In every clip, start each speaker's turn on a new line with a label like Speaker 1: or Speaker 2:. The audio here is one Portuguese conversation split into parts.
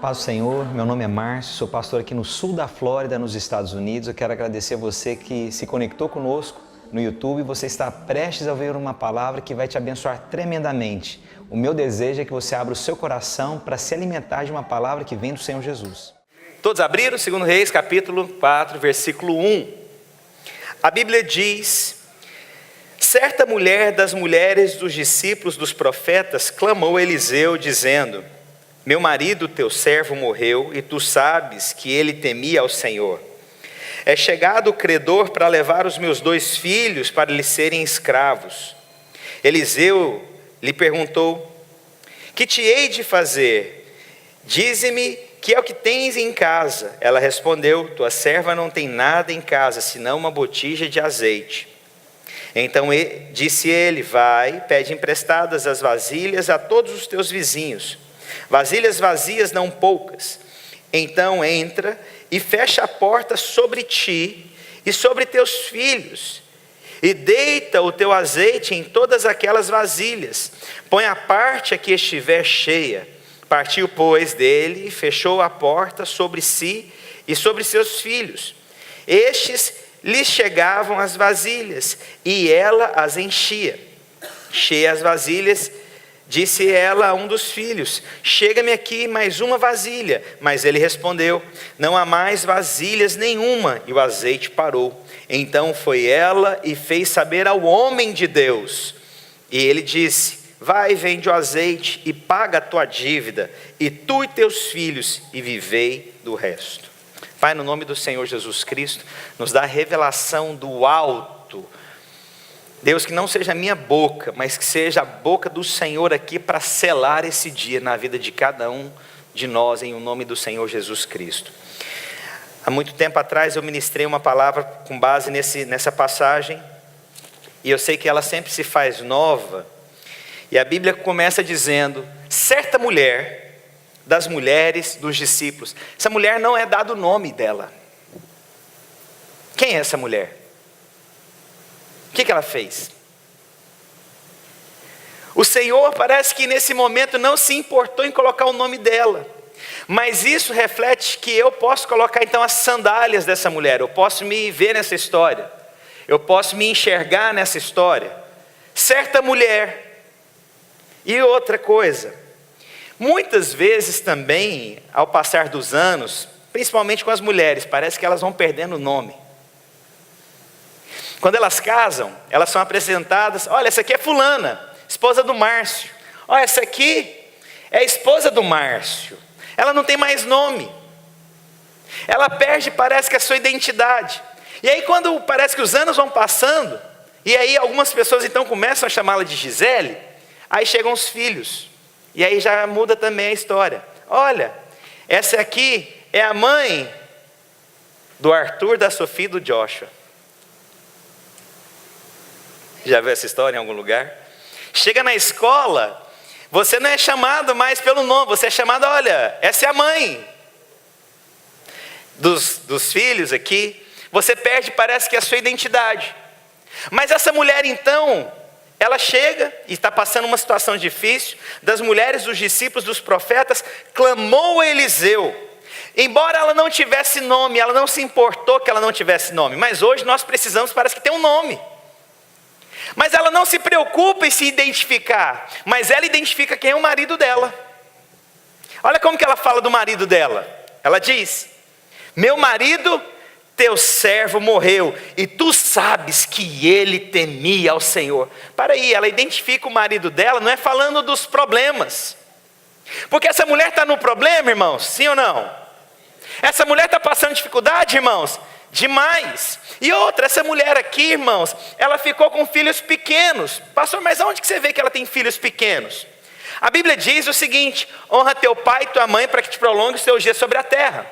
Speaker 1: Paz do Senhor, meu nome é Márcio, sou pastor aqui no sul da Flórida, nos Estados Unidos. Eu quero agradecer a você que se conectou conosco no YouTube. Você está prestes a ouvir uma palavra que vai te abençoar tremendamente. O meu desejo é que você abra o seu coração para se alimentar de uma palavra que vem do Senhor Jesus.
Speaker 2: Todos abriram? 2 Reis, capítulo 4, versículo 1. A Bíblia diz: certa mulher das mulheres dos discípulos dos profetas clamou a Eliseu, dizendo: meu marido, teu servo, morreu, e tu sabes que ele temia ao Senhor. É chegado o credor para levar os meus 2 filhos para lhe serem escravos. Eliseu lhe perguntou: que te hei de fazer? Dize-me que é o que tens em casa. Ela respondeu: tua serva não tem nada em casa, senão uma botija de azeite. Então disse ele: vai, pede emprestadas as vasilhas a todos os teus vizinhos, vasilhas vazias não poucas. Então entra e fecha a porta sobre ti e sobre teus filhos, e deita o teu azeite em todas aquelas vasilhas. Põe a parte a que estiver cheia. Partiu, pois, dele e fechou a porta sobre si e sobre seus filhos. Estes lhe chegavam as vasilhas, e ela as enchia. Cheia as vasilhas, disse ela a um dos filhos: chega-me aqui mais uma vasilha. Mas ele respondeu: não há mais vasilhas nenhuma. E o azeite parou. Então foi ela e fez saber ao homem de Deus. E ele disse: vai, vende o azeite e paga a tua dívida, e tu e teus filhos, e vivei do resto. Pai, no nome do Senhor Jesus Cristo, nos dá a revelação do alto. Deus, que não seja a minha boca, mas que seja a boca do Senhor aqui para selar esse dia na vida de cada um de nós, em o nome do Senhor Jesus Cristo. Há muito tempo atrás eu ministrei uma palavra com base nessa passagem, e eu sei que ela sempre se faz nova, e a Bíblia começa dizendo: certa mulher das mulheres dos discípulos. Essa mulher não é dado o nome dela. Quem é essa mulher? O que ela fez? O Senhor parece que nesse momento não se importou em colocar o nome dela, mas isso reflete que eu posso colocar então as sandálias dessa mulher, eu posso me ver nessa história, eu posso me enxergar nessa história. Certa mulher. E outra coisa, muitas vezes também, ao passar dos anos, principalmente com as mulheres, parece que elas vão perdendo o nome. Quando elas casam, elas são apresentadas: olha, essa aqui é fulana, esposa do Márcio. Olha, essa aqui é a esposa do Márcio. Ela não tem mais nome. Ela perde, parece que a sua identidade. E aí quando parece que os anos vão passando, e aí algumas pessoas então começam a chamá-la de Gisele, aí chegam os filhos. E aí já muda também a história. Olha, essa aqui é a mãe do Arthur, da Sofia e do Joshua. Já viu essa história em algum lugar? Chega na escola, você não é chamado mais pelo nome, você é chamado: olha, essa é a mãe dos filhos aqui. Você perde, parece que a sua identidade. Mas essa mulher então, ela chega e está passando uma situação difícil. Das mulheres dos discípulos dos profetas, clamou a Eliseu. Embora ela não tivesse nome, ela não se importou que ela não tivesse nome. Mas hoje nós precisamos, parece que ter um nome. Mas ela não se preocupa em se identificar, mas ela identifica quem é o marido dela. Olha como que ela fala do marido dela. Ela diz: meu marido, teu servo, morreu, e tu sabes que ele temia ao Senhor. Para aí, ela identifica o marido dela, não é falando dos problemas. Porque essa mulher está no problema, irmãos, sim ou não? Essa mulher está passando dificuldade, irmãos? Demais. E outra, essa mulher aqui, irmãos, ela ficou com filhos pequenos. Pastor, mas onde que você vê que ela tem filhos pequenos? A Bíblia diz o seguinte: honra teu pai e tua mãe para que te prolongue os teus dias sobre a terra.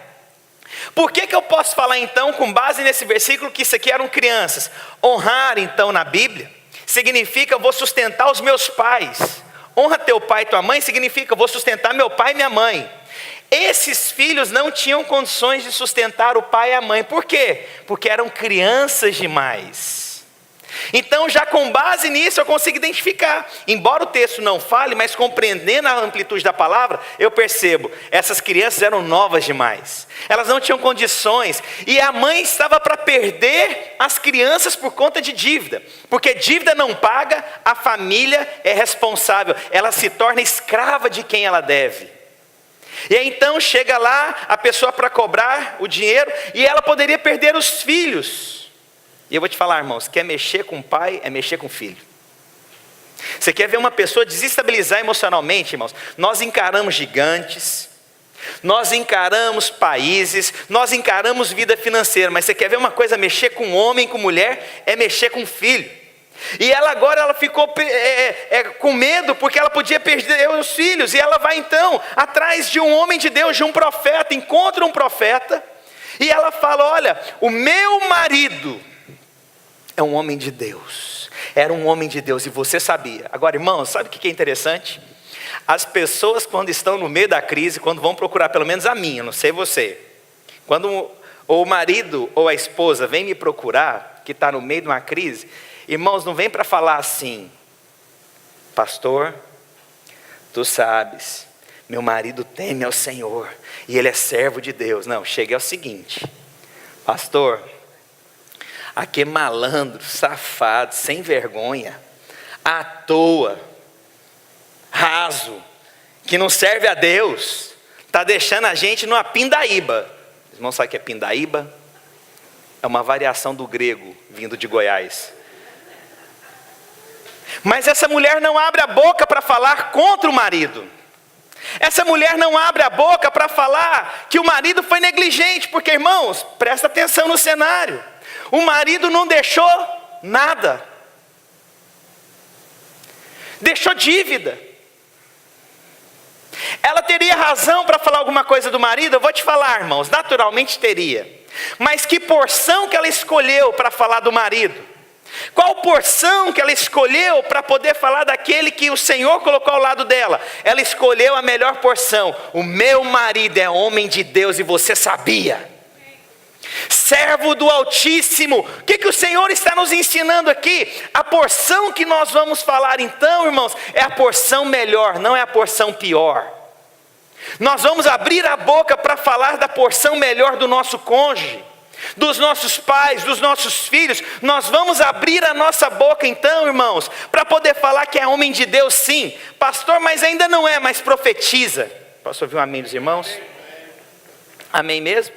Speaker 2: Por que eu posso falar então, com base nesse versículo, que isso aqui eram crianças? Honrar então na Bíblia significa: eu vou sustentar os meus pais. Honra teu pai e tua mãe significa: eu vou sustentar meu pai e minha mãe. Esses filhos não tinham condições de sustentar o pai e a mãe. Por quê? Porque eram crianças demais. Então, já com base nisso, eu consigo identificar. Embora o texto não fale, mas compreendendo a amplitude da palavra, eu percebo, essas crianças eram novas demais. Elas não tinham condições. E a mãe estava para perder as crianças por conta de dívida. Porque dívida não paga, a família é responsável. Ela se torna escrava de quem ela deve. E aí, então chega lá a pessoa para cobrar o dinheiro e ela poderia perder os filhos. E eu vou te falar, irmãos, quer mexer com o pai, é mexer com o filho. Você quer ver uma pessoa desestabilizar emocionalmente, irmãos? Nós encaramos gigantes, nós encaramos países, nós encaramos vida financeira, mas você quer ver uma coisa, mexer com homem, com mulher, é mexer com filho. E ela agora ficou com medo, porque ela podia perder os filhos, e ela vai então atrás de um homem de Deus, de um profeta, encontra um profeta, e ela fala, olha, o meu marido é um homem de Deus, era um homem de Deus, e você sabia. Agora, irmãos, sabe o que é interessante? As pessoas, quando estão no meio da crise, quando vão procurar, pelo menos a minha, não sei você, quando ou o marido ou a esposa vem me procurar, que está no meio de uma crise, irmãos, não vem para falar assim, pastor, tu sabes, meu marido teme ao Senhor, e ele é servo de Deus. Não, chega ao seguinte, pastor, aquele malandro, safado, sem vergonha, à toa, raso, que não serve a Deus, está deixando a gente numa pindaíba. Vocês não sabem o que é pindaíba? É uma variação do grego, vindo de Goiás. Mas essa mulher não abre a boca para falar contra o marido. Essa mulher não abre a boca para falar que o marido foi negligente, porque, irmãos, presta atenção no cenário. O marido não deixou nada. Deixou dívida. Ela teria razão para falar alguma coisa do marido? Eu vou te falar, irmãos, naturalmente teria. Mas que porção que ela escolheu para falar do marido? Qual porção que ela escolheu para poder falar daquele que o Senhor colocou ao lado dela? Ela escolheu a melhor porção. O meu marido é homem de Deus e você sabia. Servo do Altíssimo. O que o Senhor está nos ensinando aqui? A porção que nós vamos falar então, irmãos, é a porção melhor, não é a porção pior. Nós vamos abrir a boca para falar da porção melhor do nosso cônjuge, dos nossos pais, dos nossos filhos. Nós vamos abrir a nossa boca então, irmãos, para poder falar que é homem de Deus sim. Pastor, mas ainda não é, mas profetiza. Posso ouvir um amém dos irmãos? Amém mesmo?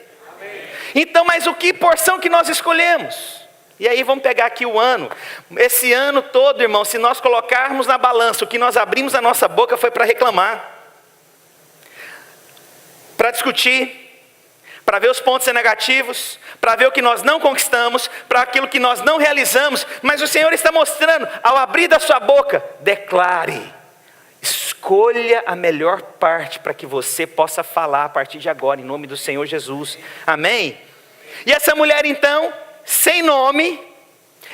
Speaker 2: Então, mas que porção que nós escolhemos? E aí vamos pegar aqui o ano. Esse ano todo, irmão, se nós colocarmos na balança, o que nós abrimos a nossa boca foi para reclamar, para discutir, para ver os pontos negativos, para ver o que nós não conquistamos, para aquilo que nós não realizamos. Mas o Senhor está mostrando, ao abrir da sua boca, declare, escolha a melhor parte para que você possa falar a partir de agora, em nome do Senhor Jesus, amém? E essa mulher então, sem nome,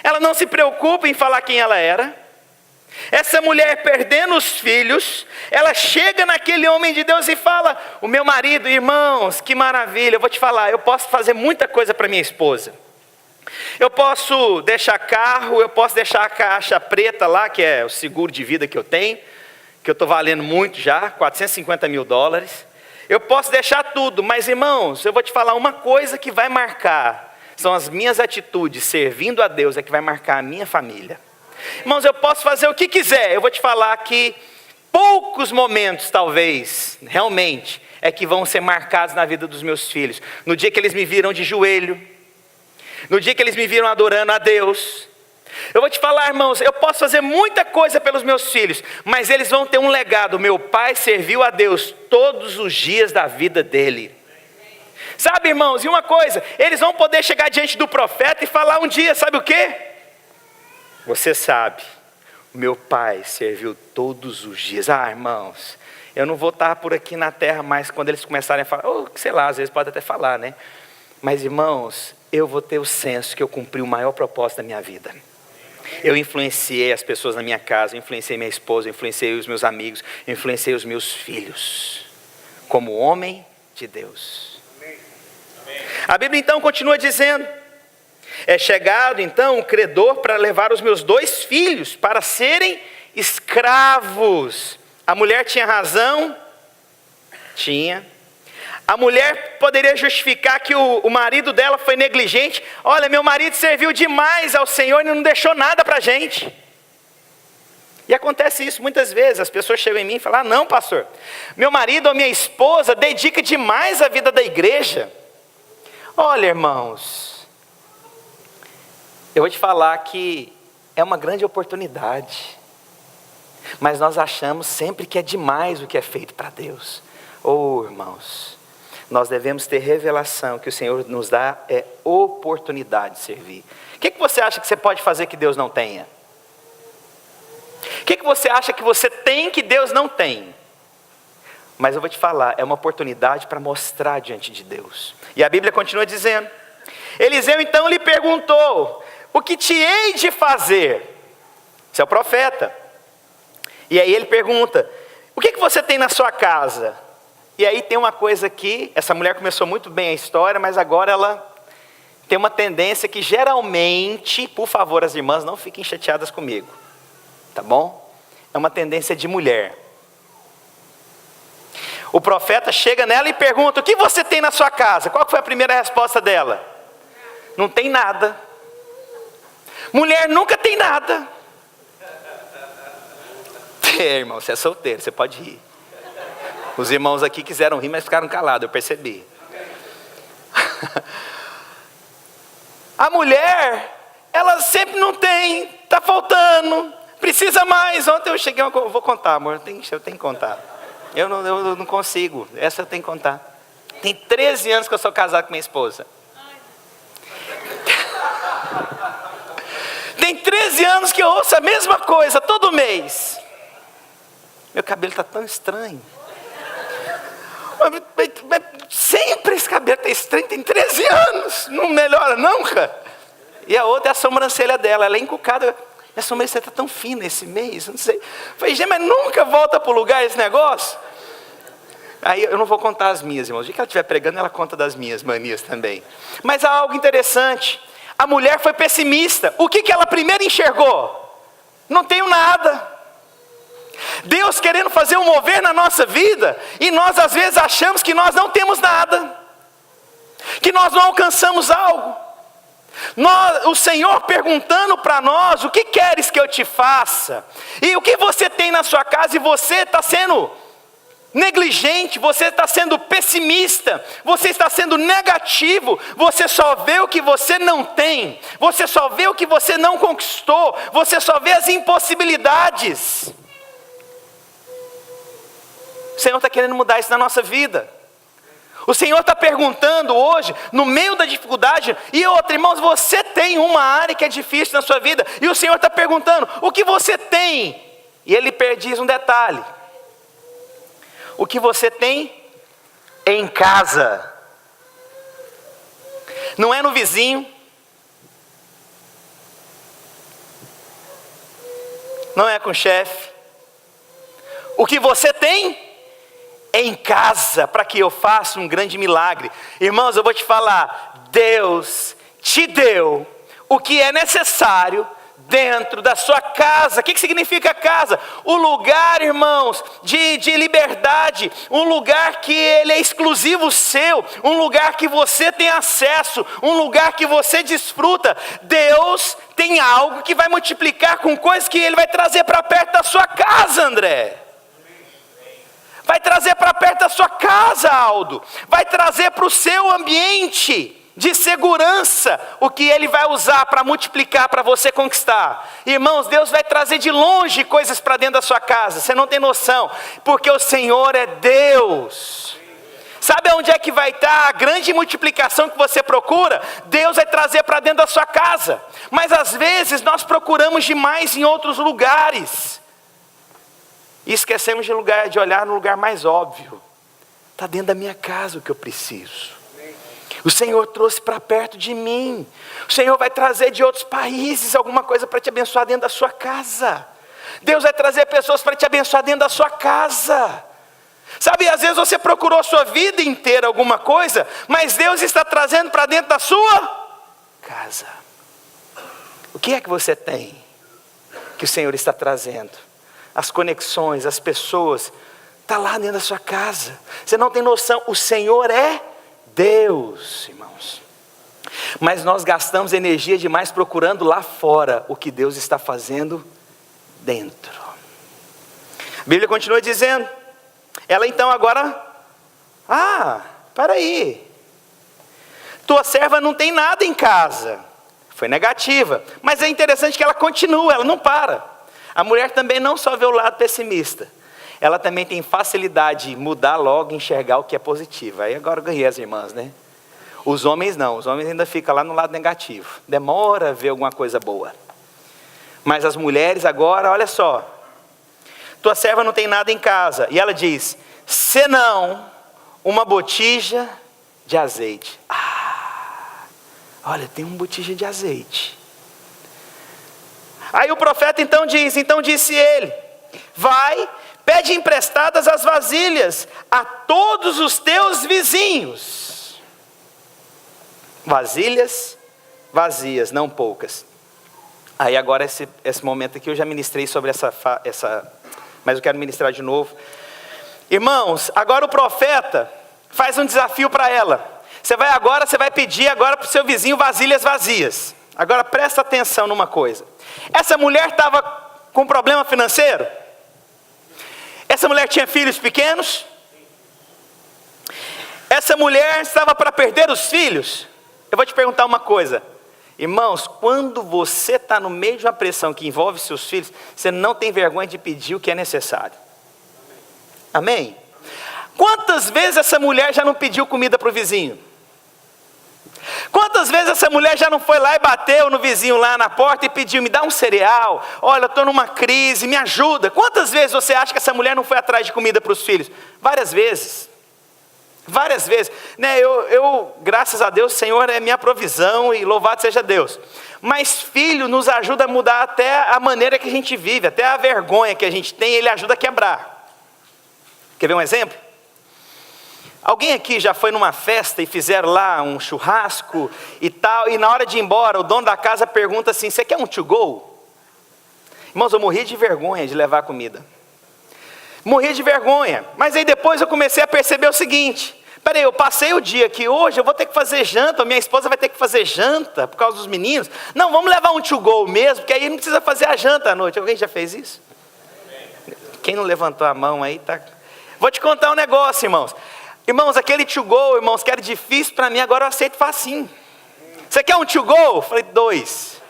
Speaker 2: ela não se preocupa em falar quem ela era. Essa mulher perdendo os filhos, ela chega naquele homem de Deus e fala, o meu marido, irmãos, que maravilha, eu vou te falar, eu posso fazer muita coisa para minha esposa. Eu posso deixar carro, eu posso deixar a caixa preta lá, que é o seguro de vida que eu tenho, que eu estou valendo muito já, $450 mil. Eu posso deixar tudo, mas irmãos, eu vou te falar uma coisa que vai marcar, são as minhas atitudes, servindo a Deus, é que vai marcar a minha família. Irmãos, eu posso fazer o que quiser, eu vou te falar que poucos momentos talvez, realmente, é que vão ser marcados na vida dos meus filhos. No dia que eles me viram de joelho, no dia que eles me viram adorando a Deus. Eu vou te falar, irmãos, eu posso fazer muita coisa pelos meus filhos, mas eles vão ter um legado. Meu pai serviu a Deus todos os dias da vida dele. Sabe, irmãos, e uma coisa, eles vão poder chegar diante do profeta e falar um dia, sabe o quê? Você sabe, o meu pai serviu todos os dias. Irmãos, eu não vou estar por aqui na terra mais quando eles começarem a falar, ou sei lá, às vezes pode até falar, né? Mas, irmãos, eu vou ter o senso que eu cumpri o maior propósito da minha vida. Eu influenciei as pessoas na minha casa, eu influenciei minha esposa, eu influenciei os meus amigos, eu influenciei os meus filhos, como homem de Deus. A Bíblia então continua dizendo, É chegado então o credor para levar os meus 2 filhos para serem escravos. A mulher tinha razão? Tinha. A mulher poderia justificar que o marido dela foi negligente. Olha, meu marido serviu demais ao Senhor e não deixou nada para a gente. E acontece isso muitas vezes. As pessoas chegam em mim e falam: não, pastor, meu marido ou minha esposa dedica demais a vida da igreja. Olha, irmãos, eu vou te falar que é uma grande oportunidade, mas nós achamos sempre que é demais o que é feito para Deus. Irmãos, nós devemos ter revelação que o Senhor nos dá oportunidade de servir. O que você acha que você pode fazer que Deus não tenha? O que você acha que você tem que Deus não tem? Mas eu vou te falar, é uma oportunidade para mostrar diante de Deus. E a Bíblia continua dizendo: Eliseu então lhe perguntou: o que te hei de fazer? Esse é o profeta. E aí ele pergunta: o que você tem na sua casa? E aí tem uma coisa aqui, essa mulher começou muito bem a história, mas agora ela tem uma tendência que geralmente, por favor, as irmãs não fiquem chateadas comigo, tá bom? É uma tendência de mulher. O profeta chega nela e pergunta: o que você tem na sua casa? Qual foi a primeira resposta dela? Não tem nada. Mulher nunca tem nada. Irmão, você é solteiro, você pode rir. Os irmãos aqui quiseram rir, mas ficaram calados, eu percebi. A mulher, ela sempre não tem, está faltando, precisa mais. Ontem eu cheguei, eu vou contar, amor, eu tenho que contar. Eu não consigo, essa eu tenho que contar. Tem 13 anos que eu sou casado com minha esposa. Tem 13 anos que eu ouço a mesma coisa todo mês. Meu cabelo está tão estranho. Sempre esse cabelo está estranho, tem 13 anos, não melhora nunca. E a outra é a sobrancelha dela, ela é encucada. A sobrancelha está tão fina esse mês, não sei. Falei, gente, mas nunca volta para o lugar esse negócio? Aí eu não vou contar as minhas, irmãos. O dia que ela estiver pregando, ela conta das minhas manias também. Mas há algo interessante. A mulher foi pessimista. O que ela primeiro enxergou? Não tenho nada. Deus querendo fazer um mover na nossa vida, e nós às vezes achamos que nós não temos nada, que nós não alcançamos algo. O Senhor perguntando para nós: o que queres que eu te faça? E o que você tem na sua casa, e você está sendo negligente, você está sendo pessimista, você está sendo negativo, você só vê o que você não tem, você só vê o que você não conquistou, você só vê as impossibilidades. O Senhor está querendo mudar isso na nossa vida. O Senhor está perguntando hoje, no meio da dificuldade, e outra, irmãos, você tem uma área que é difícil na sua vida, e o Senhor está perguntando: o que você tem? E Ele diz um detalhe: o que você tem em casa. Não é no vizinho, não é com o chefe. O que você tem em casa, para que eu faça um grande milagre. Irmãos, eu vou te falar, Deus te deu o que é necessário dentro da sua casa. O que significa casa? O lugar, irmãos, de liberdade, um lugar que ele é exclusivo seu, um lugar que você tem acesso, um lugar que você desfruta. Deus tem algo que vai multiplicar com coisas que Ele vai trazer para perto da sua casa, André. Vai trazer para perto da sua casa, Aldo. Vai trazer para o seu ambiente de segurança o que Ele vai usar para multiplicar, para você conquistar. Irmãos, Deus vai trazer de longe coisas para dentro da sua casa. Você não tem noção, porque o Senhor é Deus. Sabe onde é que vai estar a grande multiplicação que você procura? Deus vai trazer para dentro da sua casa. Mas às vezes nós procuramos demais em outros lugares. E esquecemos de olhar no lugar mais óbvio. Está dentro da minha casa o que eu preciso. O Senhor trouxe para perto de mim. O Senhor vai trazer de outros países alguma coisa para te abençoar dentro da sua casa. Deus vai trazer pessoas para te abençoar dentro da sua casa. Sabe, às vezes você procurou a sua vida inteira alguma coisa, mas Deus está trazendo para dentro da sua casa. O que é que você tem que o Senhor está trazendo? As conexões, as pessoas, está lá dentro da sua casa. Você não tem noção, o Senhor é Deus, irmãos. Mas nós gastamos energia demais procurando lá fora o que Deus está fazendo dentro. A Bíblia continua dizendo, ela então agora, para aí, tua serva não tem nada em casa. Foi negativa, mas é interessante que ela continua, ela não para. A mulher também não só vê o lado pessimista, ela também tem facilidade de mudar logo e enxergar o que é positivo. Aí agora eu ganhei as irmãs, né? Os homens não, os homens ainda ficam lá no lado negativo. Demora a ver alguma coisa boa. Mas as mulheres agora, olha só. Tua serva não tem nada em casa. E ela diz, senão uma botija de azeite. Olha, tem uma botija de azeite. Aí o profeta então disse ele, vai, pede emprestadas as vasilhas a todos os teus vizinhos. Vasilhas vazias, não poucas. Aí agora esse momento aqui eu já ministrei sobre essa, mas eu quero ministrar de novo. Irmãos, agora o profeta faz um desafio para ela. Você vai pedir agora para o seu vizinho vasilhas vazias. Agora presta atenção numa coisa. Essa mulher estava com problema financeiro? Essa mulher tinha filhos pequenos? Essa mulher estava para perder os filhos? Eu vou te perguntar uma coisa. Irmãos, quando você está no meio de uma pressão que envolve seus filhos, você não tem vergonha de pedir o que é necessário. Amém? Quantas vezes essa mulher já não pediu comida para o vizinho? Quantas vezes essa mulher já não foi lá e bateu no vizinho lá na porta e pediu, me dá um cereal, olha, eu estou numa crise, me ajuda. Quantas vezes você acha que essa mulher não foi atrás de comida para os filhos? Várias vezes. Várias vezes, né? Eu, graças a Deus, o Senhor é minha provisão e louvado seja Deus. Mas filho nos ajuda a mudar até a maneira que a gente vive, até a vergonha que a gente tem, ele ajuda a quebrar. Quer ver um exemplo? Alguém aqui já foi numa festa e fizeram lá um churrasco e tal, e na hora de ir embora, o dono da casa pergunta assim, você quer um to go? Irmãos, eu morri de vergonha de levar comida. Morri de vergonha, mas aí depois eu comecei a perceber o seguinte, peraí, eu passei o dia aqui hoje, eu vou ter que fazer janta, minha esposa vai ter que fazer janta por causa dos meninos, não, vamos levar um to go mesmo, porque aí não precisa fazer a janta à noite. Alguém já fez isso? Quem não levantou a mão aí, tá... Vou te contar um negócio, irmãos. Irmãos, aquele to go, irmãos, que era difícil para mim, agora eu aceito facinho. Você quer um to go? Eu falei, 2.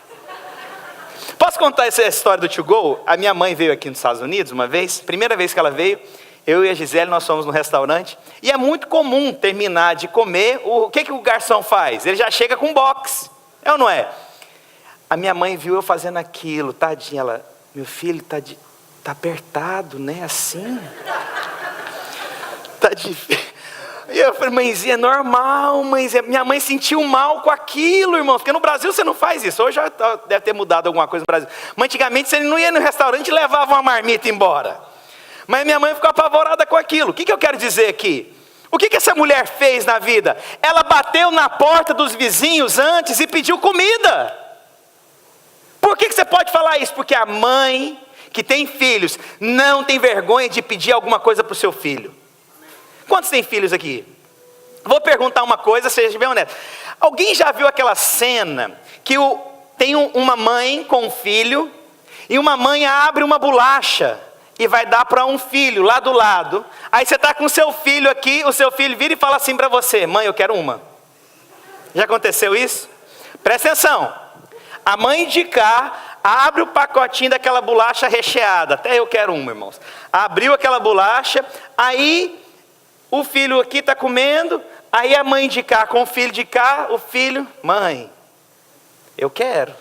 Speaker 2: Posso contar essa história do to go? A minha mãe veio aqui nos Estados Unidos uma vez, primeira vez que ela veio, eu e a Gisele, nós fomos no restaurante, e é muito comum terminar de comer, o que o garçom faz? Ele já chega com um box, é ou não é? A minha mãe viu eu fazendo aquilo, tadinha, ela, meu filho, tá apertado, né, assim? Tá difícil. E eu falei, mãezinha, é normal, mãezinha. Minha mãe sentiu mal com aquilo, irmão, porque no Brasil você não faz isso. Hoje já deve ter mudado alguma coisa no Brasil. Mas antigamente você não ia no restaurante e levava uma marmita embora. Mas minha mãe ficou apavorada com aquilo. O que eu quero dizer aqui? O que essa mulher fez na vida? Ela bateu na porta dos vizinhos antes e pediu comida. Por que você pode falar isso? Porque a mãe que tem filhos não tem vergonha de pedir alguma coisa para o seu filho. Quantos têm filhos aqui? Vou perguntar uma coisa, seja bem honesto. Alguém já viu aquela cena que tem uma mãe com um filho e uma mãe abre uma bolacha e vai dar para um filho lá do lado. Aí você está com o seu filho aqui, o seu filho vira e fala assim para você, mãe, eu quero uma. Já aconteceu isso? Presta atenção. A mãe de cá abre o pacotinho daquela bolacha recheada. Até eu quero uma, irmãos. Abriu aquela bolacha, aí... o filho aqui está comendo, aí a mãe de cá com o filho de cá, o filho, mãe, eu quero.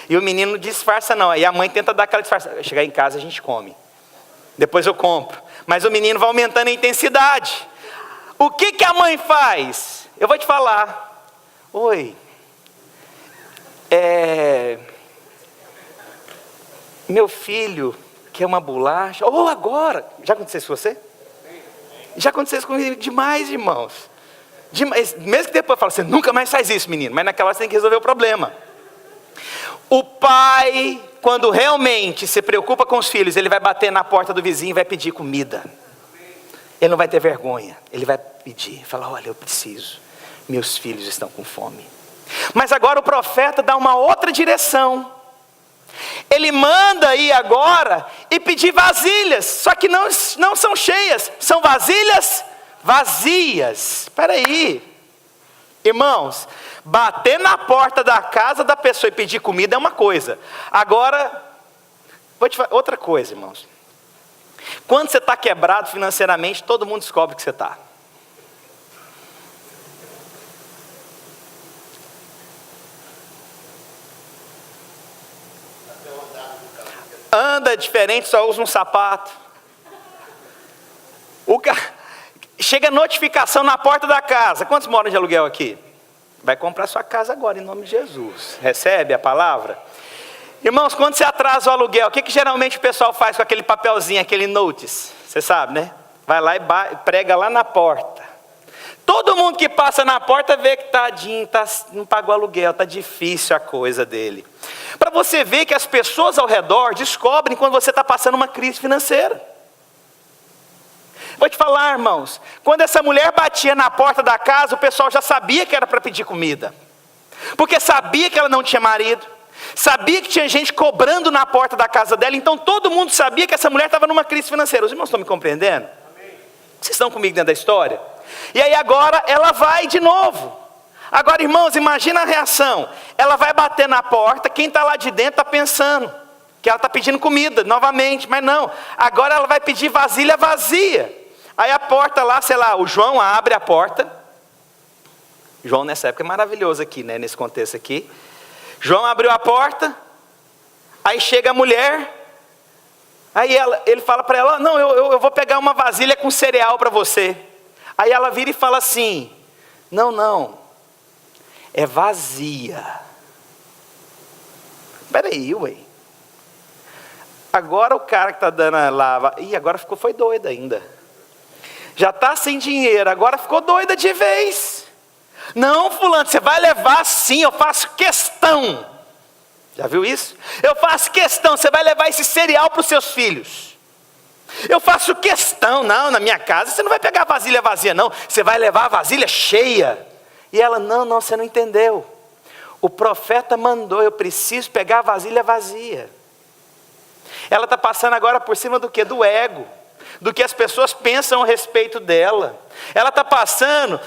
Speaker 2: E o menino não disfarça não, aí a mãe tenta dar aquela disfarçada. Chegar em casa a gente come, depois eu compro. Mas o menino vai aumentando a intensidade. O que a mãe faz? Eu vou te falar. Oi, meu filho quer uma bolacha, ou agora, já aconteceu isso com você? Já aconteceu isso comigo demais, irmãos. Demais. Mesmo que depois eu falo, você nunca mais faz isso, menino. Mas naquela hora você tem que resolver o problema. O pai, quando realmente se preocupa com os filhos, ele vai bater na porta do vizinho e vai pedir comida. Ele não vai ter vergonha, ele vai pedir, falar: olha, eu preciso, meus filhos estão com fome. Mas agora o profeta dá uma outra direção. Ele manda ir agora e pedir vasilhas, só que não são cheias, são vasilhas vazias. Espera aí, irmãos, bater na porta da casa da pessoa e pedir comida é uma coisa. Agora, vou te falar outra coisa, irmãos. Quando você está quebrado financeiramente, todo mundo descobre que você está. Anda diferente, só usa um sapato. Chega notificação na porta da casa. Quantos moram de aluguel aqui? Vai comprar sua casa agora, em nome de Jesus. Recebe a palavra? Irmãos, quando você atrasa o aluguel, o que geralmente o pessoal faz com aquele papelzinho, aquele notice? Você sabe, né? Vai lá e prega lá na porta. Todo mundo que passa na porta vê que tadinho, não pagou aluguel, está difícil a coisa dele. Para você ver que as pessoas ao redor descobrem quando você está passando uma crise financeira. Vou te falar, irmãos, quando essa mulher batia na porta da casa, o pessoal já sabia que era para pedir comida. Porque sabia que ela não tinha marido, sabia que tinha gente cobrando na porta da casa dela, então todo mundo sabia que essa mulher estava numa crise financeira. Os irmãos estão me compreendendo? Vocês estão comigo dentro da história? E aí agora ela vai de novo. Agora, irmãos, imagina a reação. Ela vai bater na porta, quem está lá de dentro está pensando que ela está pedindo comida novamente, mas não. Agora ela vai pedir vasilha vazia. Aí a porta lá, sei lá, o João abre a porta. João nessa época é maravilhoso aqui, né? Nesse contexto aqui. João abriu a porta. Aí chega a mulher. Aí ele fala para ela: não, eu vou pegar uma vasilha com cereal para você. Aí ela vira e fala assim: não, é vazia. Espera aí, ué. Agora o cara que está dando a lava, agora foi doido ainda. Já está sem dinheiro, agora ficou doida de vez. Não, fulano, você vai levar sim, eu faço questão. Já viu isso? Eu faço questão, você vai levar esse cereal para os seus filhos. Eu faço questão, não, na minha casa você não vai pegar a vasilha vazia não, você vai levar a vasilha cheia. E ela: não, você não entendeu. O profeta mandou, eu preciso pegar a vasilha vazia. Ela está passando agora por cima do quê? Do ego. Do que as pessoas pensam a respeito dela. Ela está passando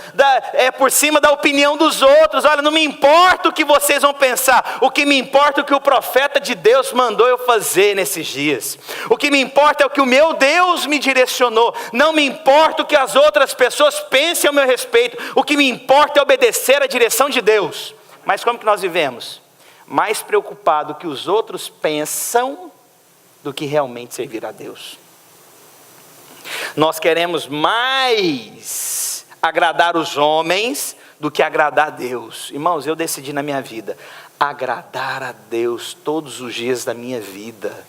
Speaker 2: por cima da opinião dos outros. Olha, não me importa o que vocês vão pensar. O que me importa é o que o profeta de Deus mandou eu fazer nesses dias. O que me importa é o que o meu Deus me direcionou. Não me importa o que as outras pessoas pensem ao meu respeito. O que me importa é obedecer à direção de Deus. Mas como que nós vivemos? Mais preocupado que os outros pensam do que realmente servir a Deus. Nós queremos mais agradar os homens do que agradar a Deus. Irmãos, eu decidi na minha vida agradar a Deus todos os dias da minha vida.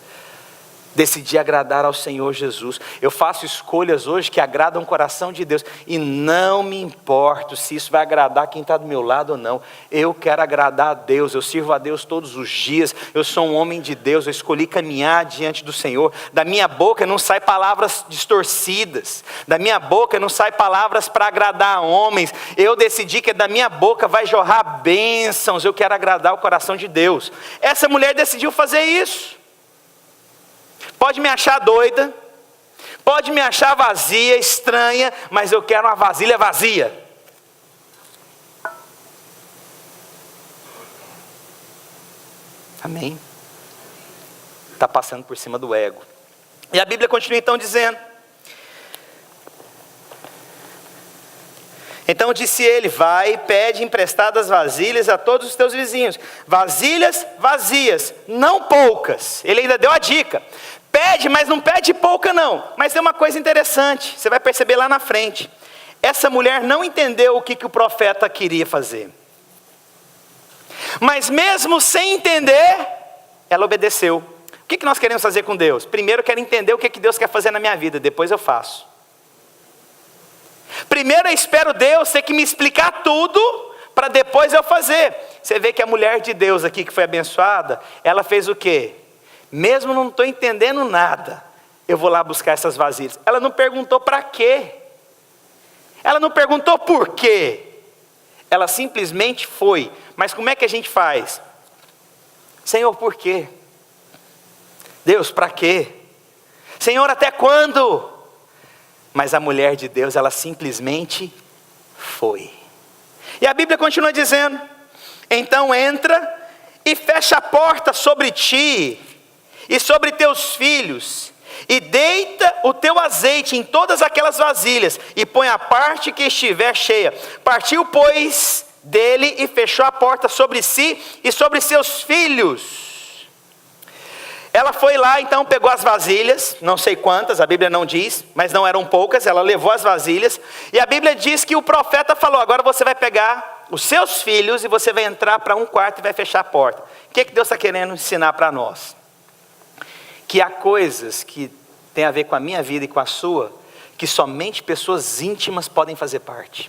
Speaker 2: Decidi agradar ao Senhor Jesus. Eu faço escolhas hoje que agradam o coração de Deus. E não me importo se isso vai agradar quem está do meu lado ou não. Eu quero agradar a Deus. Eu sirvo a Deus todos os dias. Eu sou um homem de Deus. Eu escolhi caminhar diante do Senhor. Da minha boca não sai palavras distorcidas. Da minha boca não sai palavras para agradar a homens. Eu decidi que da minha boca vai jorrar bênçãos. Eu quero agradar o coração de Deus. Essa mulher decidiu fazer isso. Pode me achar doida, pode me achar vazia, estranha, mas eu quero uma vasilha vazia. Amém? Está passando por cima do ego. E a Bíblia continua então dizendo: então disse ele: vai e pede emprestadas vasilhas a todos os teus vizinhos. Vasilhas vazias, não poucas. Ele ainda deu a dica. Pede, mas não pede pouca não. Mas tem uma coisa interessante, você vai perceber lá na frente. Essa mulher não entendeu o que o profeta queria fazer. Mas mesmo sem entender, ela obedeceu. O que nós queremos fazer com Deus? Primeiro eu quero entender o que Deus quer fazer na minha vida, depois eu faço. Primeiro eu espero Deus ter que me explicar tudo, para depois eu fazer. você vê que a mulher de Deus aqui que foi abençoada, ela fez o quê? Mesmo não estou entendendo nada, eu vou lá buscar essas vasilhas. Ela não perguntou para quê. Ela não perguntou por quê. Ela simplesmente foi. Mas como é que a gente faz? Senhor, por quê? Deus, para quê? Senhor, até quando? Mas a mulher de Deus, ela simplesmente foi. E a Bíblia continua dizendo: então entra e fecha a porta sobre ti e sobre teus filhos, e deita o teu azeite em todas aquelas vasilhas, e põe a parte que estiver cheia. Partiu, pois, dele e fechou a porta sobre si e sobre seus filhos. Ela foi lá, então pegou as vasilhas, não sei quantas, a Bíblia não diz, mas não eram poucas. Ela levou as vasilhas, e a Bíblia diz que o profeta falou: agora você vai pegar os seus filhos e você vai entrar para um quarto e vai fechar a porta. O que Deus está querendo ensinar para nós? Que há coisas que tem a ver com a minha vida e com a sua, que somente pessoas íntimas podem fazer parte.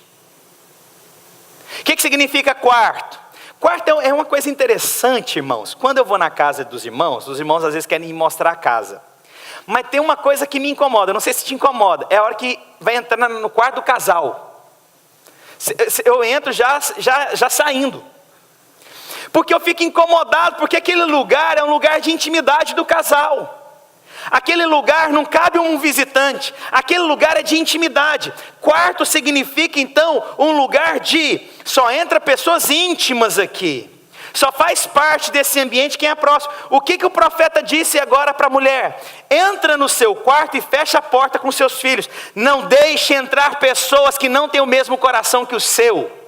Speaker 2: O que significa quarto? Quarto é uma coisa interessante, irmãos. Quando eu vou na casa dos irmãos, os irmãos às vezes querem me mostrar a casa. Mas tem uma coisa que me incomoda, eu não sei se te incomoda, é a hora que vai entrar no quarto do casal. Eu entro já saindo. Porque eu fico incomodado, porque aquele lugar é um lugar de intimidade do casal. Aquele lugar não cabe um visitante, aquele lugar é de intimidade. Quarto significa então um lugar de, só entra pessoas íntimas aqui, só faz parte desse ambiente quem é próximo. O que o profeta disse agora para a mulher? Entra no seu quarto e fecha a porta com seus filhos. Não deixe entrar pessoas que não têm o mesmo coração que o seu.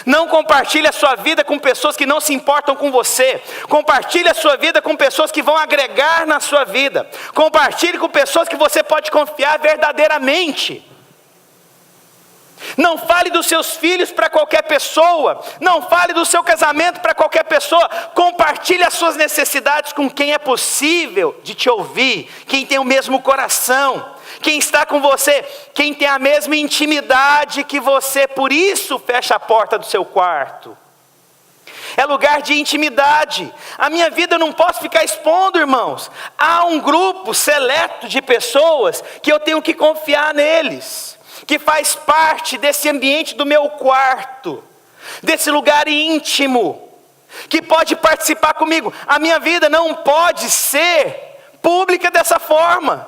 Speaker 2: Não compartilhe a sua vida com pessoas que não se importam com você. Compartilhe a sua vida com pessoas que vão agregar na sua vida. Compartilhe com pessoas que você pode confiar verdadeiramente. Não fale dos seus filhos para qualquer pessoa. Não fale do seu casamento para qualquer pessoa. Compartilhe as suas necessidades com quem é possível de te ouvir, quem tem o mesmo coração, quem está com você, quem tem a mesma intimidade que você. Por isso fecha a porta do seu quarto. É lugar de intimidade. A minha vida eu não posso ficar expondo, irmãos. Há um grupo seleto de pessoas que eu tenho que confiar neles, que faz parte desse ambiente do meu quarto, desse lugar íntimo, que pode participar comigo. A minha vida não pode ser pública dessa forma.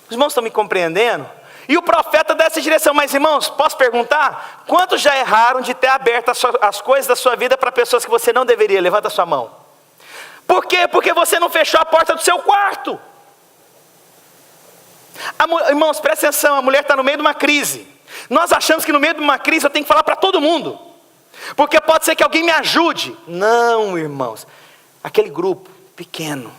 Speaker 2: Os irmãos estão me compreendendo? E o profeta dá essa direção. Mas irmãos, posso perguntar? Quantos já erraram de ter aberto as coisas da sua vida para pessoas que você não deveria? Levanta a sua mão. Por quê? Porque você não fechou a porta do seu quarto. Irmãos, presta atenção, a mulher está no meio de uma crise. Nós achamos que no meio de uma crise eu tenho que falar para todo mundo, porque pode ser que alguém me ajude. Não, irmãos, aquele grupo pequeno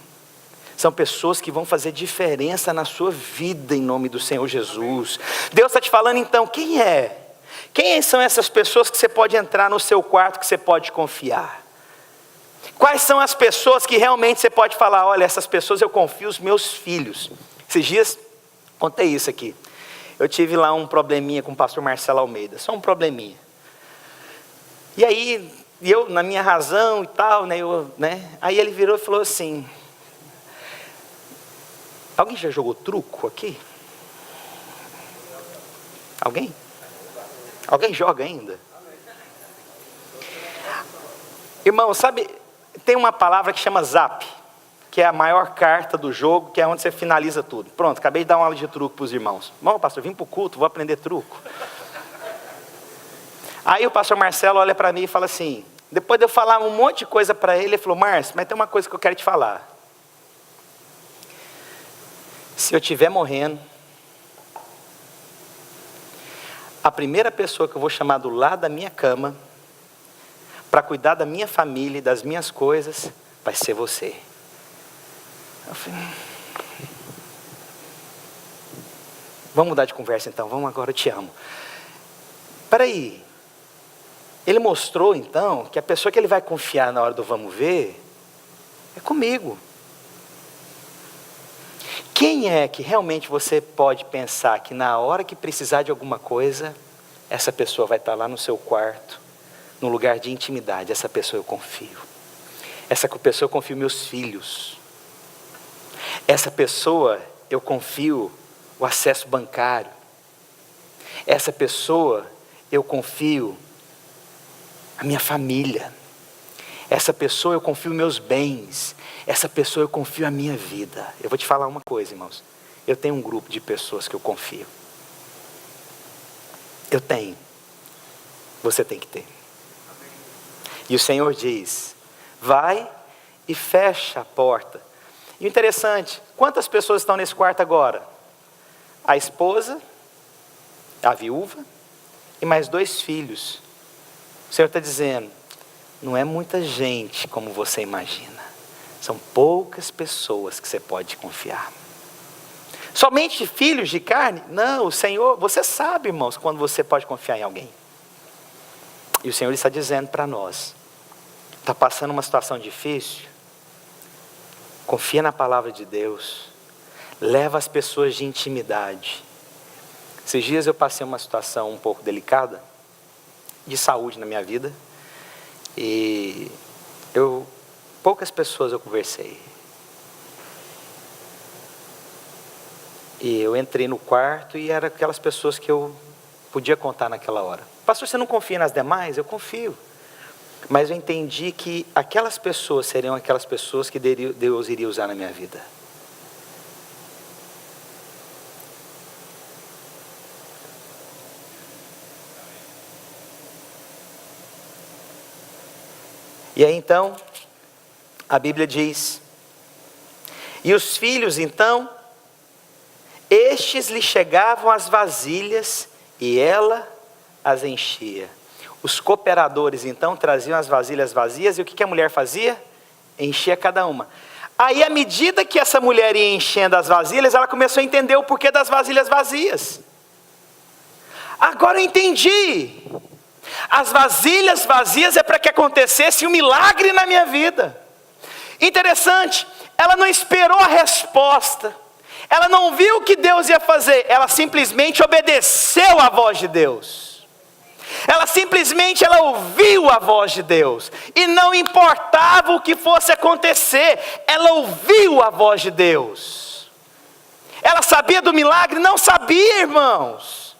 Speaker 2: são pessoas que vão fazer diferença na sua vida em nome do Senhor Jesus. Deus está te falando então, quem é? Quem são essas pessoas que você pode entrar no seu quarto, que você pode confiar? Quais são as pessoas que realmente você pode falar: olha, essas pessoas eu confio os meus filhos. Esses dias, contei isso aqui. Eu tive lá um probleminha com o pastor Marcelo Almeida, só um probleminha. E aí, eu na minha razão e tal, aí ele virou e falou assim: alguém já jogou truco aqui? Alguém? Alguém joga ainda? Irmão, sabe, tem uma palavra que chama zap, que é a maior carta do jogo, que é onde você finaliza tudo. Pronto, acabei de dar uma aula de truco para os irmãos. Bom, pastor, vim para o culto, vou aprender truco. Aí o pastor Marcelo olha para mim e fala assim, depois de eu falar um monte de coisa para ele, ele falou: Márcio, mas tem uma coisa que eu quero te falar. Se eu estiver morrendo, a primeira pessoa que eu vou chamar do lado da minha cama, para cuidar da minha família e das minhas coisas, vai ser você. Eu falei: vamos mudar de conversa então, vamos agora, eu te amo. Espera aí, ele mostrou então que a pessoa que ele vai confiar na hora do vamos ver, é comigo. Quem é que realmente você pode pensar que na hora que precisar de alguma coisa, essa pessoa vai estar lá no seu quarto, no lugar de intimidade, essa pessoa eu confio. Essa pessoa eu confio meus filhos. Essa pessoa eu confio o acesso bancário. Essa pessoa eu confio a minha família. Essa pessoa eu confio meus bens. Essa pessoa eu confio a minha vida. Eu vou te falar uma coisa, irmãos. Eu tenho um grupo de pessoas que eu confio. Eu tenho. Você tem que ter. E o Senhor diz: vai e fecha a porta. E o interessante, quantas pessoas estão nesse quarto agora? A esposa, a viúva e mais 2 filhos. O Senhor está dizendo: não é muita gente como você imagina. São poucas pessoas que você pode confiar. Somente filhos de carne? Não, o Senhor, você sabe, irmãos, quando você pode confiar em alguém. E o Senhor está dizendo para nós: está passando uma situação difícil? Confia na palavra de Deus. Leva as pessoas de intimidade. Esses dias eu passei uma situação um pouco delicada de saúde na minha vida. E poucas pessoas eu conversei. E eu entrei no quarto e eram aquelas pessoas que eu podia contar naquela hora. Pastor, você não confia nas demais? Eu confio. Mas eu entendi que aquelas pessoas seriam aquelas pessoas que Deus iria usar na minha vida. E aí então, a Bíblia diz: e os filhos então, estes lhe chegavam as vasilhas e ela as enchia. Os cooperadores então traziam as vasilhas vazias, e o que a mulher fazia? Enchia cada uma. Aí, à medida que essa mulher ia enchendo as vasilhas, ela começou a entender o porquê das vasilhas vazias. Agora eu entendi. As vasilhas vazias é para que acontecesse um milagre na minha vida. Interessante, ela não esperou a resposta. Ela não viu o que Deus ia fazer. Ela simplesmente obedeceu à voz de Deus. Ela ouviu a voz de Deus. E não importava o que fosse acontecer, ela ouviu a voz de Deus. Ela sabia do milagre? Não sabia, irmãos.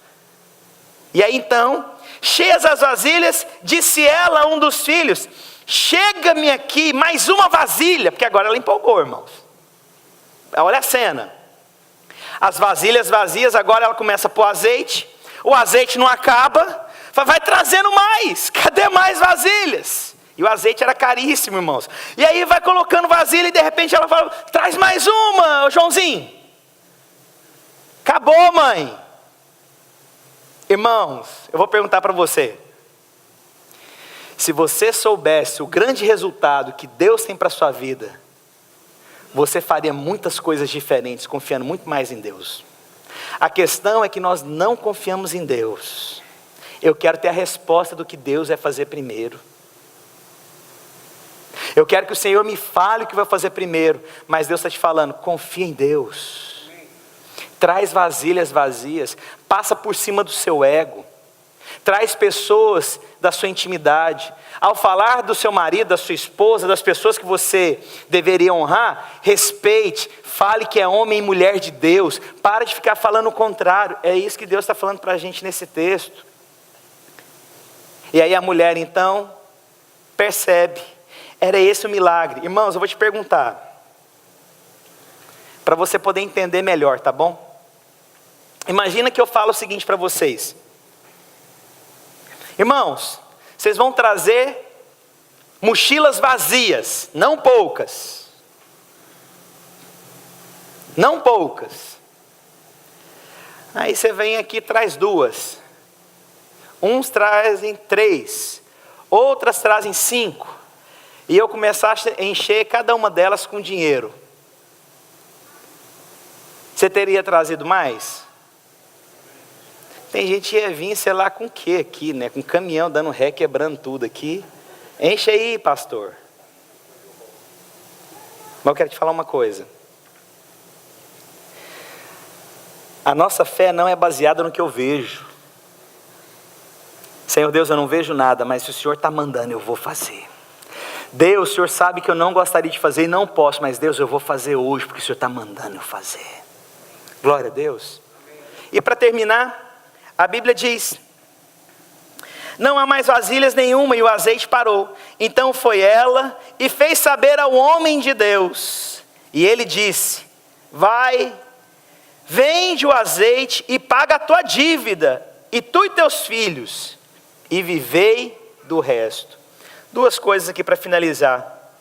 Speaker 2: E aí então, cheias as vasilhas, disse ela a um dos filhos: chega-me aqui mais uma vasilha. Porque agora ela empolgou, irmãos. Olha a cena. As vasilhas vazias, agora ela começa a pôr azeite. O azeite não acaba. Vai trazendo mais. Cadê mais vasilhas? E o azeite era caríssimo, irmãos. E aí vai colocando vasilha e de repente ela fala: traz mais uma, Joãozinho. Acabou, mãe. Irmãos, eu vou perguntar para você. Se você soubesse o grande resultado que Deus tem para a sua vida, você faria muitas coisas diferentes, confiando muito mais em Deus. A questão é que nós não confiamos em Deus. Eu quero ter a resposta do que Deus vai fazer primeiro. Eu quero que o Senhor me fale o que vai fazer primeiro. Mas Deus está te falando: confia em Deus. Traz vasilhas vazias. Passa por cima do seu ego. Traz pessoas da sua intimidade. Ao falar do seu marido, da sua esposa, das pessoas que você deveria honrar, respeite, fale que é homem e mulher de Deus. Para de ficar falando o contrário. É isso que Deus está falando para a gente nesse texto. E aí a mulher então percebe. Era esse o milagre. Irmãos, eu vou te perguntar, para você poder entender melhor, tá bom? Imagina que eu falo o seguinte para vocês: irmãos, vocês vão trazer mochilas vazias, não poucas. Não poucas. Aí você vem aqui e traz 2. Uns trazem 3, outras trazem 5. E eu começar a encher cada uma delas com dinheiro. Você teria trazido mais? Tem gente que ia vir, sei lá, com o que aqui, né? Com caminhão dando ré, quebrando tudo aqui. Enche aí, pastor. Mas eu quero te falar uma coisa. A nossa fé não é baseada no que eu vejo. Senhor Deus, eu não vejo nada, mas se o Senhor está mandando, eu vou fazer. Deus, o Senhor sabe que eu não gostaria de fazer e não posso, mas Deus, eu vou fazer hoje, porque o Senhor está mandando eu fazer. Glória a Deus. E para terminar, a Bíblia diz: não há mais vasilhas nenhuma, e o azeite parou. Então foi ela e fez saber ao homem de Deus. E ele disse: vai, vende o azeite e paga a tua dívida, e tu e teus filhos, e vivei do resto. Duas coisas aqui para finalizar.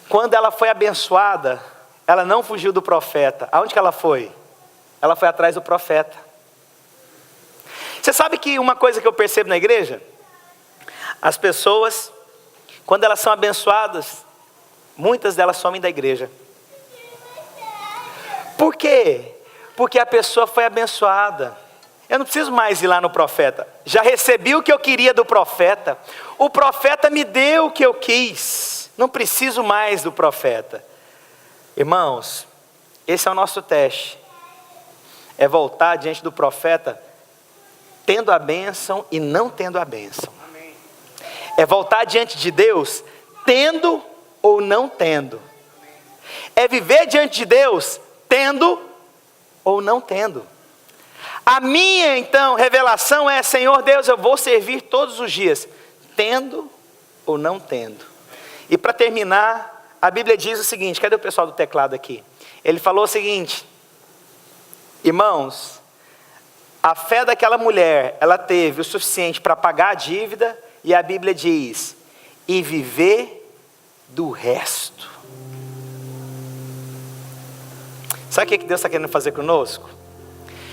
Speaker 2: Quando ela foi abençoada, ela não fugiu do profeta. Aonde que ela foi? Ela foi atrás do profeta. Você sabe que uma coisa que eu percebo na igreja? As pessoas, quando elas são abençoadas, muitas delas somem da igreja. Por quê? Porque a pessoa foi abençoada. Eu não preciso mais ir lá no profeta. Já recebi o que eu queria do profeta. O profeta me deu o que eu quis. Não preciso mais do profeta. Irmãos, esse é o nosso teste. É voltar diante do profeta tendo a bênção e não tendo a bênção. É voltar diante de Deus tendo ou não tendo. É viver diante de Deus tendo ou não tendo. A minha, então, revelação é: Senhor Deus, eu vou servir todos os dias, tendo ou não tendo. E para terminar, a Bíblia diz o seguinte, cadê o pessoal do teclado aqui? Ele falou o seguinte: irmãos, a fé daquela mulher, ela teve o suficiente para pagar a dívida, e a Bíblia diz, e viver do resto. Sabe o que Deus está querendo fazer conosco?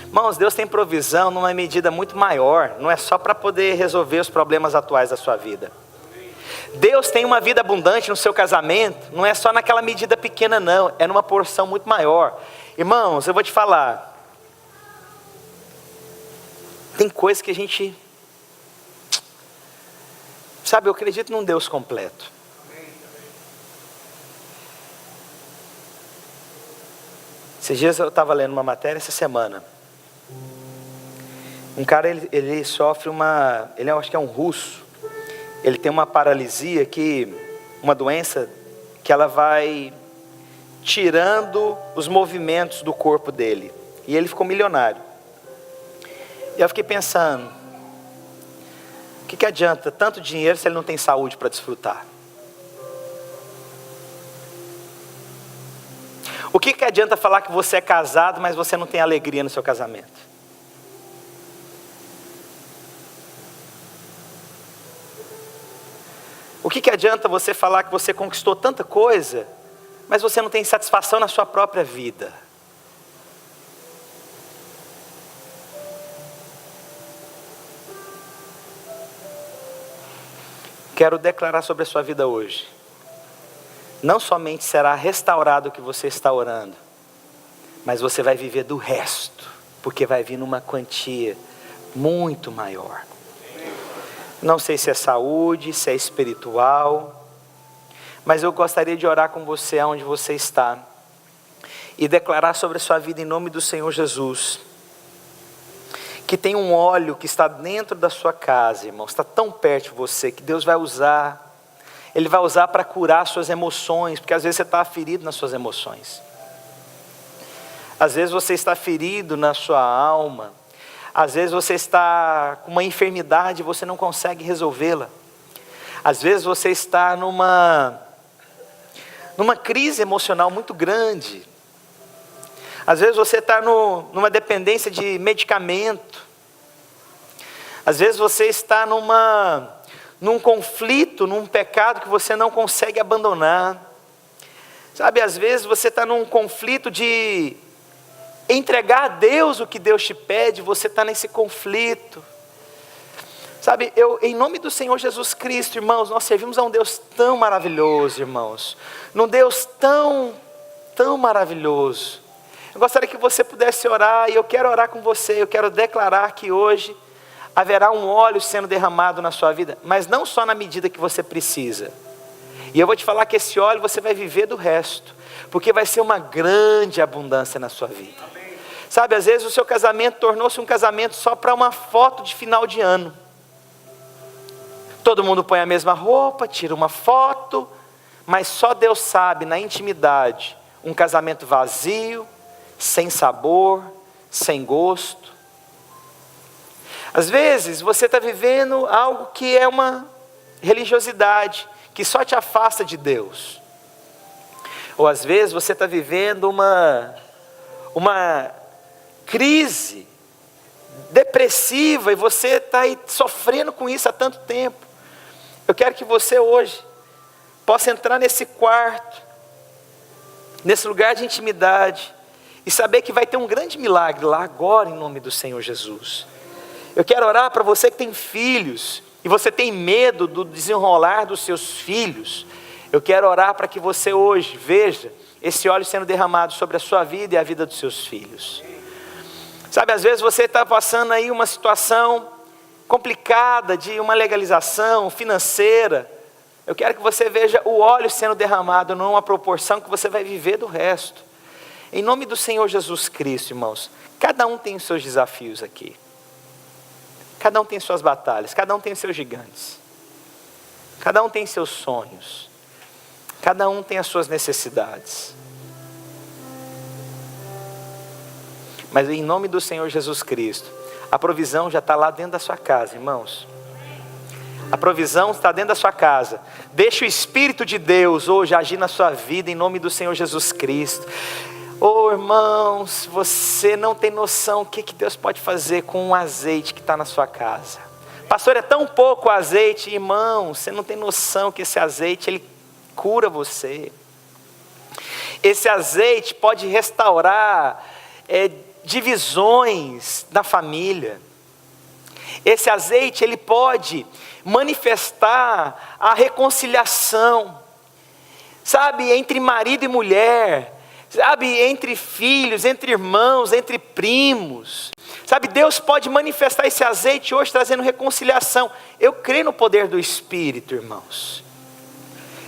Speaker 2: Irmãos, Deus tem provisão numa medida muito maior. Não é só para poder resolver os problemas atuais da sua vida. Deus tem uma vida abundante no seu casamento. Não é só naquela medida pequena não. É numa porção muito maior. Irmãos, eu vou te falar. Tem coisas que a gente... Sabe, eu acredito num Deus completo. Esses dias eu estava lendo uma matéria essa semana. Um cara, ele sofre ele acho que é um russo. Ele tem uma paralisia uma doença que ela vai tirando os movimentos do corpo dele. E ele ficou milionário. E eu fiquei pensando, o que adianta tanto dinheiro se ele não tem saúde para desfrutar? O que adianta falar que você é casado, mas você não tem alegria no seu casamento? O que adianta você falar que você conquistou tanta coisa, mas você não tem satisfação na sua própria vida? Quero declarar sobre a sua vida hoje. Não somente será restaurado o que você está orando, mas você vai viver do resto, porque vai vir numa quantia muito maior. Não sei se é saúde, se é espiritual, mas eu gostaria de orar com você aonde você está e declarar sobre a sua vida em nome do Senhor Jesus, que tem um óleo que está dentro da sua casa, irmão, está tão perto de você, que Deus vai usar. Ele vai usar para curar suas emoções, porque às vezes você está ferido nas suas emoções. Às vezes você está ferido na sua alma. Às vezes você está com uma enfermidade e você não consegue resolvê-la. Às vezes você está numa crise emocional muito grande. Às vezes você está numa dependência de medicamento. Às vezes você está num conflito, num pecado que você não consegue abandonar. Sabe, às vezes você está num conflito de entregar a Deus o que Deus te pede, você está nesse conflito. Sabe, em nome do Senhor Jesus Cristo, irmãos, nós servimos a um Deus tão maravilhoso, irmãos. Num Deus tão maravilhoso. Eu gostaria que você pudesse orar, e eu quero orar com você, eu quero declarar que hoje haverá um óleo sendo derramado na sua vida, mas não só na medida que você precisa. E eu vou te falar que esse óleo você vai viver do resto, porque vai ser uma grande abundância na sua vida. Sabe, às vezes o seu casamento tornou-se um casamento só para uma foto de final de ano. Todo mundo põe a mesma roupa, tira uma foto, mas só Deus sabe, na intimidade, um casamento vazio, sem sabor, sem gosto. Às vezes você está vivendo algo que é uma religiosidade, que só te afasta de Deus. Ou às vezes você está vivendo uma crise depressiva e você está aí sofrendo com isso há tanto tempo. Eu quero que você hoje possa entrar nesse quarto, nesse lugar de intimidade, e saber que vai ter um grande milagre lá agora, em nome do Senhor Jesus. Eu quero orar para você que tem filhos, e você tem medo do desenrolar dos seus filhos. Eu quero orar para que você hoje veja esse óleo sendo derramado sobre a sua vida e a vida dos seus filhos. Sabe, às vezes você está passando aí uma situação complicada de uma legalização financeira. Eu quero que você veja o óleo sendo derramado numa proporção que você vai viver do resto. Em nome do Senhor Jesus Cristo, irmãos, cada um tem os seus desafios aqui. Cada um tem suas batalhas, cada um tem seus gigantes. Cada um tem seus sonhos. Cada um tem as suas necessidades. Mas em nome do Senhor Jesus Cristo, a provisão já está lá dentro da sua casa, irmãos. A provisão está dentro da sua casa. Deixa o Espírito de Deus hoje agir na sua vida, em nome do Senhor Jesus Cristo. Oh, irmãos, você não tem noção o que Deus pode fazer com o azeite que está na sua casa. Pastor, é tão pouco azeite. Irmão, você não tem noção que esse azeite, ele cura você. Esse azeite pode restaurar divisões na família. Esse azeite, ele pode manifestar a reconciliação, sabe, entre marido e mulher, sabe, entre filhos, entre irmãos, entre primos, sabe, Deus pode manifestar esse azeite hoje trazendo reconciliação. Eu creio no poder do Espírito, irmãos,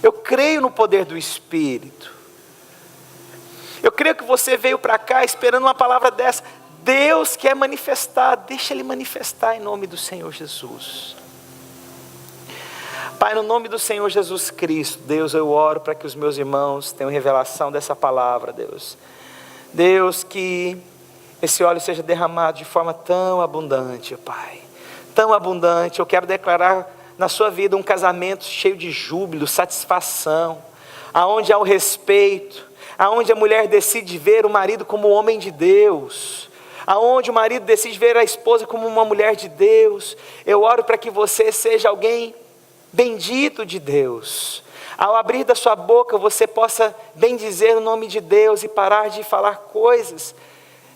Speaker 2: eu creio no poder do Espírito. Eu creio que você veio para cá esperando uma palavra dessa. Deus quer manifestar, deixa Ele manifestar em nome do Senhor Jesus. Pai, no nome do Senhor Jesus Cristo, Deus, eu oro para que os meus irmãos tenham revelação dessa palavra, Deus. Deus, que esse óleo seja derramado de forma tão abundante, Pai. Tão abundante. Eu quero declarar na sua vida um casamento cheio de júbilo, satisfação, aonde há o respeito, aonde a mulher decide ver o marido como um homem de Deus, aonde o marido decide ver a esposa como uma mulher de Deus. Eu oro para que você seja alguém bendito de Deus. Ao abrir da sua boca, você possa bendizer o nome de Deus e parar de falar coisas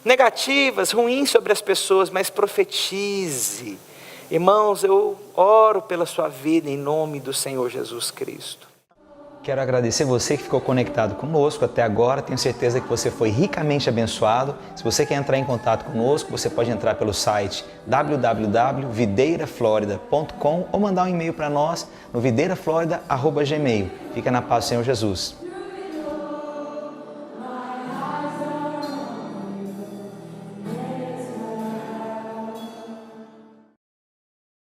Speaker 2: negativas, ruins sobre as pessoas, mas profetize. Irmãos, eu oro pela sua vida em nome do Senhor Jesus Cristo.
Speaker 1: Quero agradecer você que ficou conectado conosco até agora. Tenho certeza que você foi ricamente abençoado. Se você quer entrar em contato conosco, você pode entrar pelo site www.videiraflorida.com ou mandar um e-mail para nós no videiraflorida@gmail.com. Fica na paz do Senhor Jesus.